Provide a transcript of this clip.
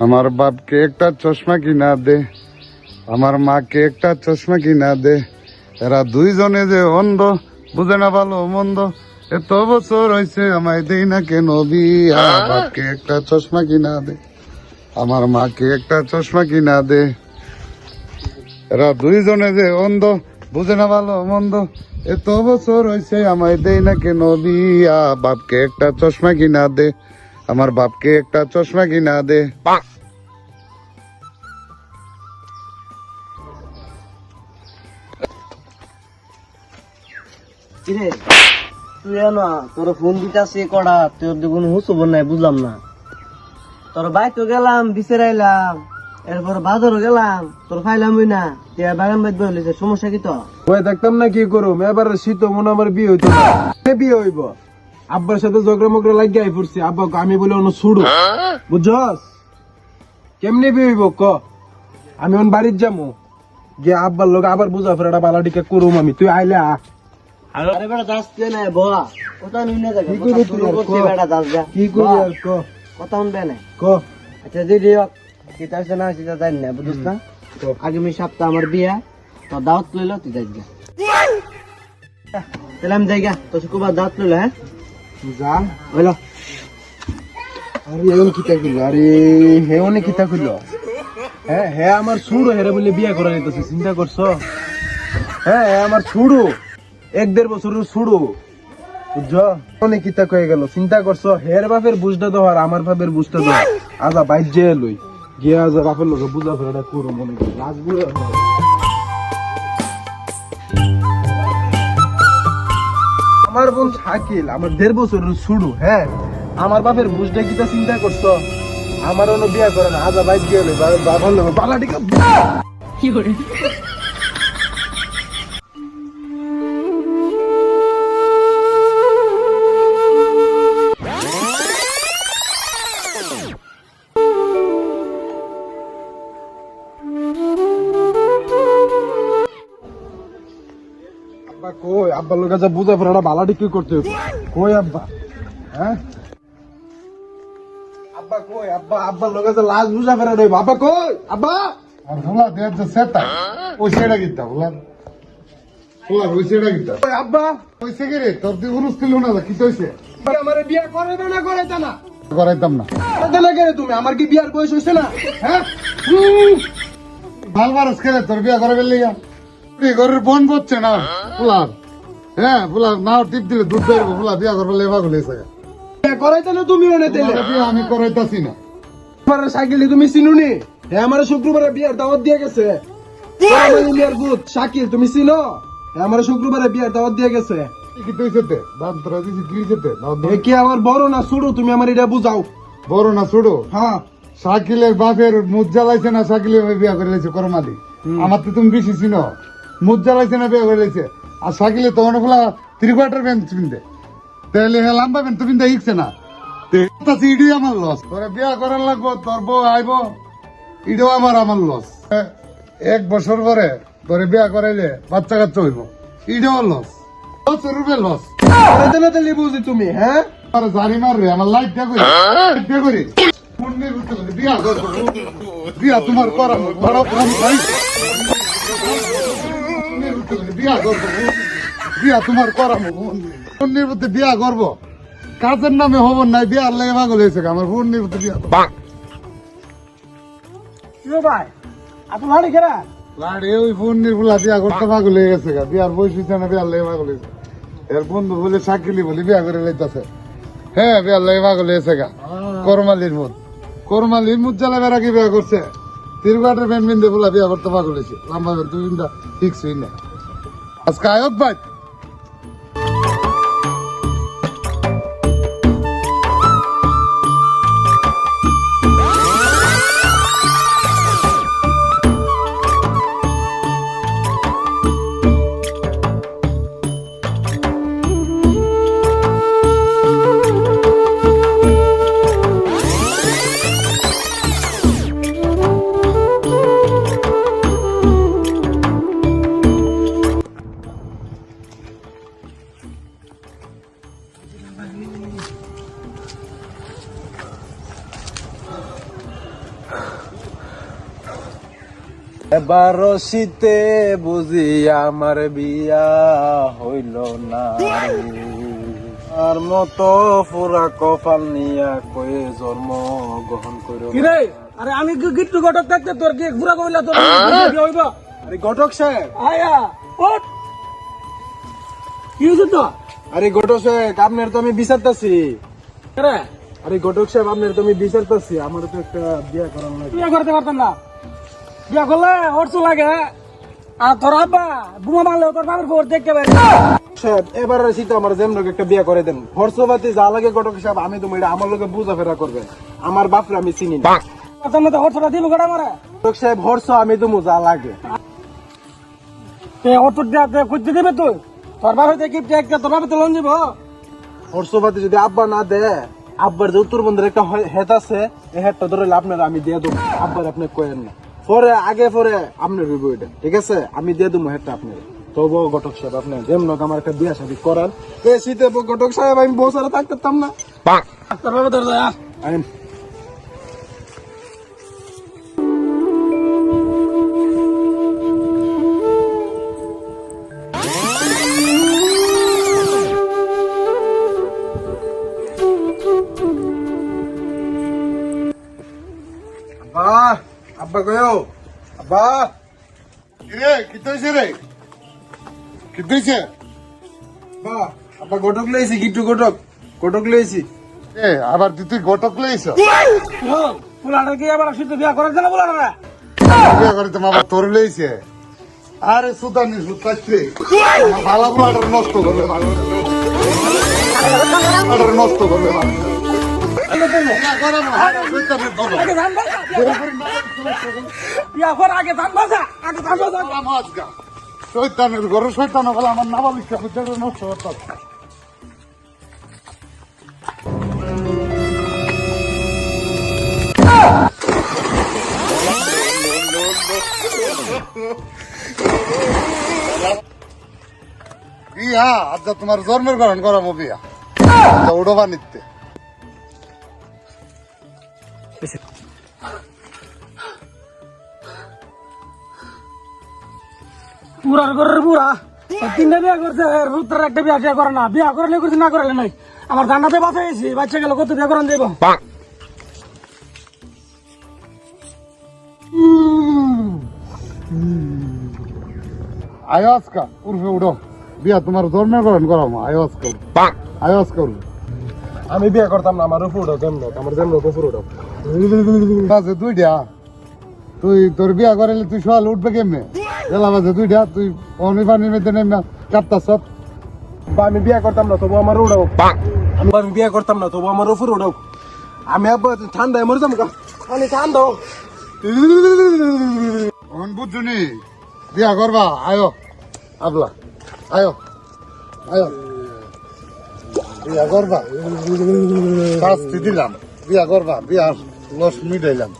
আমার বাপকে একটা চশমা কিনা দে, আমার মাকে একটা চশমা কিনা দে। এরা দুইজনে যে অন্ধ, বুঝে না ভালো মন্দ। এত বছর হয়েছে আমায় দেই না কেন বিয়া। বাপকে একটা চশমা কিনা দে, আমার মাকে একটা চশমা কিনা দে। এরা দুইজনে যে অন্ধ, বুঝে না ভালো মন্দ। এত বছর হয়েছে আমায় দেই না কেন বিয়া। বাপকে একটা চশমা কিনা দে, আমার বাপকে একটা চশমা কিনা দে। কিরে তুই না তোর ফোন দিতেছি কড়া, তোর দেখুন হুসবন নাই, বুঝলাম না। তোর বাইকও গেলাম, বিচে আইলাম, এরপর বাজারও গেলাম, তোর ফাইলাম না। বাগান বাইত বলেছে, সমস্যা কি তো? ওই দেখতাম না কি করুম, এবার শীত মনে আমার বিয়ে হইতো না। বিয়ে হইব, আব্বার সাথে ঝগড়া মগড়া লাগিয়ে পড়ছি। আব্বা আমি বলে অন্য ছুড়ু, বুঝছস? কেমনি বিয়ে হইব ক? আমি অন বাড়ির যাবো, গিয়ে আব্বার লোক আবার বুঝা ফেরাটা বালাটিকে করুম আমি। তুই আইলে আরে বেটা দাস কে না বয়া কথা নুই না জায়গা কি করবি তুই আর ক? বেটা দাস যা কি করবি আর ক? কথা শুনবে না। ক আচ্ছা দিদি কিতা আছে না সেটা জানি না, বুঝছ না? আগামী সপ্তাহ আমার বিয়া, তো দাওয়াত লইল, তুই যাই গা। তাহলে আমি যাই গা, তো শুক্রবার দাওয়াত লইল। হ্যাঁ যা। হইল। আরে এমন কিতা করলো? আরে হে অনেক কিতা করলো? হ্যাঁ হ্যাঁ আমার ছুড়ো, হেরে বলে বিয়ে করা যেতেছে, চিন্তা করছো? হ্যাঁ আমার ছুড়ো, 1-1.5 বছরের ছুড়ো, বুঝছো? অনেক কিতা কয়ে গেল, চিন্তা করছো? হের বাপের বুঝতে তো আর আমার বাপের বুঝতে তো। আজা বাইর যে লই গিয়ে আজা বাপের লোক বুঝা ফেরাটা করো মনে করি আসবো। আমার বোন শাকিল আমার 1.5 বছরের ছুড়ু। হ্যাঁ আমার বাপের বুঝটা কিতা চিন্তা করছো? আমার অন্য বিয়া করে না, আজা বাইর গিয়ে লই বাবার লোক বালাটিকে কি করে। আব্বা কই? আব্বার লোক যা বুঝা ফেরাটা বালাটি কি করতে হবে? কই আব্বা? হ্যাঁ আব্বা কই? আব্বা আব্বার লোক যা লাশ বুঝা ফেরাটা হইব। আব্বা কই? আব্বা আর ভোলা দেয়ার যে সেটা ওই সেটা কিতা ভোলার ভোলার ওই সেটা কিতা কই আব্বা? কইছে কি রে তোর তুই উরুস ছিল না কি হইছে? আমার বিয়া করাইবে না করাইতা না? করাইতাম না। করাইতে না কেন তুমি? আমার কি বিয়ার বয়স হইছে না? হ্যাঁ ভাল বারস খেলে তোর বিয়া করে ফেললি গা। ঘরের বোন বলছে না ফুলার। হ্যাঁ ফুলার নাও টিপ দিলে দুধ বেরবো। ফুলা বিয়া করবে লেবা গুলো বিয়া করাইতে না তুমি অনে তেলে? আমি করাইতাছি না। আমার সাইকেলে তুমি চিনুনি? হ্যাঁ আমার শুক্রবারে বিয়ার দাওয়াত দিয়ে গেছে। বিয়ার ভূত শাকিল তুমি চিনো? হ্যাঁ আমার শুক্রবারে বিয়ার দাওয়াত দিয়ে গেছে। কি তুইছেতে দাম তোরা দিছি গিলিছেতে এ কি আমার বড় না ছোট? তুমি আমার এটা বুঝাও। বড় না ছোট? হ্যাঁ শাকিলের বাপের মুখ জ্বালাইছে না শাকিলের বিয়া করে লাইছে করমালি। আমার তো তুমি বেশি চিনো। মুখ জ্বালাইছে না বিয়া করে লাইছে। আর শাকিলে তো অনেকগুলা 3/4 প্যান্ট পিনতে, তাহলে হ্যাঁ লম্বা প্যান্ট তো পিনতে শিখছে না। ইডি আমার লস। তোরা বিয়া করার লাগবো, তোর বউ আইব, ইডিও আমার লস। 1 বছর পরে তোরে বিয়া করাইলে বাচ্চা কাচ্চা হইব, ইডিও লস। লস করাইতে না তেলে বুঝি তুমি? হ্যাঁ আর জারি মারবে আমার লাইট দিয়া করি পুণ্যের উত্তর বিয়া করবো। বিয়া তোমার করা বড় প্রাণ ভাই। পুণ্যের উত্তর বিয়া করবো, বিয়া তোমার করা পুণ্যের মধ্যে বিয়া করবো। কাজের নামে হবর নাই, বিয়ার লেগে পাগল হয়েছে আমার পুণ্যের মধ্যে বিয়া ভাই আপনি লাড়ি খেরা লাড়ি ওই পুণ্যের ফুলা বিয়া করতে পাগল হয়ে গেছে গা। বিয়ার বয়স হয়েছে না, বিয়ার লেগে পাগল হয়েছে। এর বন্ধু বলে সাকিলি বলে বিয়া করে লাইতেছে। হ্যাঁ বিয়ার লেগে পাগল হয়েছে গা। করমালির মুখ জ্বালা বেড়া কি বিয়া করছে? 3/4 প্যান্ট পিনতে বলা বিয়া করতে পাগল হয়েছে। লম্বা প্যান্ট তুই পিনটা ঠিক হই না। আজকে আয়ক ভাই এবার শীতে বুঝি আমার বিয়া হইল না রে। আর মতো পুরা কপাল নিয়া কয়ে জন্ম গ্রহণ করো। কিরে আরে আমি গিট্টু ঘটক থাকতে তোর কি ঘুরা কইলা তোর বিয়ে হইব আরে ঘটক সাহেব, আয়া ওঠ কি হইছে তো আরে ঘটক সাহেব আপনার তো আমি বিচারতাছি। রে আরে ঘটক সাহেব আপনার তো আমি বিচারতাছি, আমার তো একটা বিয়া করার লাগে। বিয়ে করতে পারতাম না বিয়ে করলে হর্ষ লাগে আর তোর আব্বা বুমা মারলে তোর বাবার ফোর দেখতে পারে সাহেব এবার শীতে আমার যেমন হোক একটা বিয়া করে দেন, খরচপাতি যা লাগে ঘটক সাহেব আমি তো এটা আমার লোকে বুঝা ফেরা করবেন। আমার বাপরে আমি চিনি না। পারতাম না তো হর্ষটা দিব কটা মারে ঘটক সাহেব হর্ষ আমি তো যা লাগে। তে অত খুঁজতে দেবে তুই তোর বাবা হইতে গিফট একটা তোর বাবা তো লোন দিব খরচপাতি যদি আব্বা না দেয়, আব্বার যে উত্তরবঙ্গের একটা হেড আছে, এই হেডটা ধরে আপনার আমি দিয়ে দেবো। আব্বার আপনি কয়েন না, পরে আগে পরে আপনার হইব এটা, ঠিক আছে? আমি দিয়ে দেবো হেডটা আপনার। তবু ঘটক সাহেব আপনি যেমন হোক আমার একটা বিয়া শাদী করার। এই শীতে ঘটক সাহেব আমি বউ ছাড়া থাকতাম না। তোর বাবা তোর দয়া আমি আব্বা, আব্বা কয়ও আব্বা, রে কি হইছে রে কি হইছে আব্বা, আব্বা ঘটক লইছি, গিট্টু ঘটক, ঘটক লইছি। এ আবার তুই ঘটক লইছ পুলাটা কি আবার শুধু বিয়ে করার জন্য পুলাটা বিয়া করে তোমার আবার তোর লইছে। আরে সুতানি সুতাচ্ছে ভালো ভালো নষ্ট করবে ভালো নষ্ট করবে ভালো বিয়া করার আগে ধান বাজা আগে ধান বাজা শৈতানের ঘরে শৈতান বলে আমার নাবালিকা নষ্ট করতে বিয়া আচ্ছা তোমার জন্মের গ্রহণ করাবো বিয়া উড়োবা নিতে পুরার ঘরের পুরা তিনটা বিয়া করছে রুদ্রের একটা বিয়া করে না বিয়া করলে করছে না করলে নাই আমার ধান্নাতে বাঁচাইছি বাচ্চা গেল কত বিয়া করান দেব আয়াজকা উর্ফে উড়ো বিয়া তোমার জন্মের গ্রহণ করাবো আয়াজ করবো আমি বিয়ে করতাম না, আমার উপর উঠাও, যেমন হোক আমার যেমন হোক উপর উঠাও। বাজে দুইটা তুই তোর বিয়া করাইলে তুই সকাল উঠবে কেমনে এলা বাজে দুইটা তুই পানি পানির মধ্যে নেমে কাপ্তা সব বা আমি বিয়ে করতাম না তবু আমার উঠাও। আমি বিয়ে করতাম না তবু আমার উপর উঠাও। আমি আব্বা ঠান্ডায় মরে যাবো, আমি ঠান্ডা বুঝুনি বিয়া করবা আয়ো আবলা আয়ো আয়ো বিয়া করবা শাস্তি দিলাম বিয়া করবা বিয়ার লস মিটাইলাম